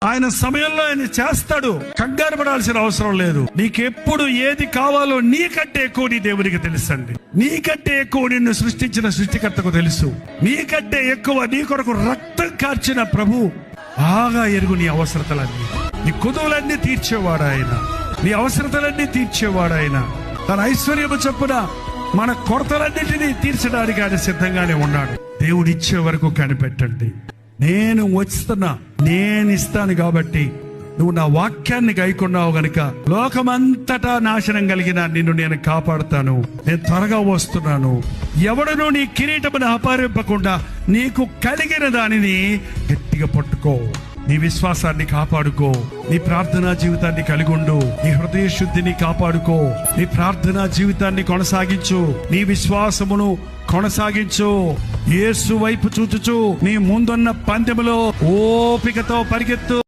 ఆయన సమయంలో ఆయన చేస్తాడు. కంగారు పడాల్సిన అవసరం లేదు. నీకెప్పుడు ఏది కావాలో నీకంటే ఎక్కువ నీ దేవునికి తెలుసండి. నీకంటే ఎక్కువ నిన్ను సృష్టించిన సృష్టికర్తకు తెలుసు. నీకంటే ఎక్కువ నీ కొరకు రక్తం కార్చిన ప్రభు బాగా ఎరుగు నీ అవసరతలన్నీ. నీ కుదువులన్నీ తీర్చేవాడు ఆయన. నీ అవసరతలన్నీ తీర్చేవాడు ఆయన. తన ఐశ్వర్యము చొప్పున మన కొరతలన్నింటినీ తీర్చడానికి ఆయన సిద్ధంగానే ఉన్నాడు. దేవుడు ఇచ్చే వరకు కనిపెట్టండి. నేను వస్తున్నా, నేను ఇస్తాను కాబట్టి నువ్వు నా వాక్యాన్ని గైకొన్నావు గనుక లోకమంతటా నాశనం కలిగిన నిన్ను నేను కాపాడుతాను. నేను త్వరగా వస్తున్నాను. ఎవడనూ నీ కిరీటమును అపహరింపకుండా నీకు కలిగిన దానిని గట్టిగా పట్టుకో. నీ విశ్వాసాన్ని కాపాడుకో. నీ ప్రార్థనా జీవితాన్ని కలిగి ఉండు. నీ హృదయ శుద్ధిని కాపాడుకో. నీ ప్రార్థనా జీవితాన్ని కొనసాగించు. నీ విశ్వాసమును కొనసాగించు. యేసు వైపు చూచుచు నీ ముందున్న పందెములో ఓపికతో పరిగెత్తు.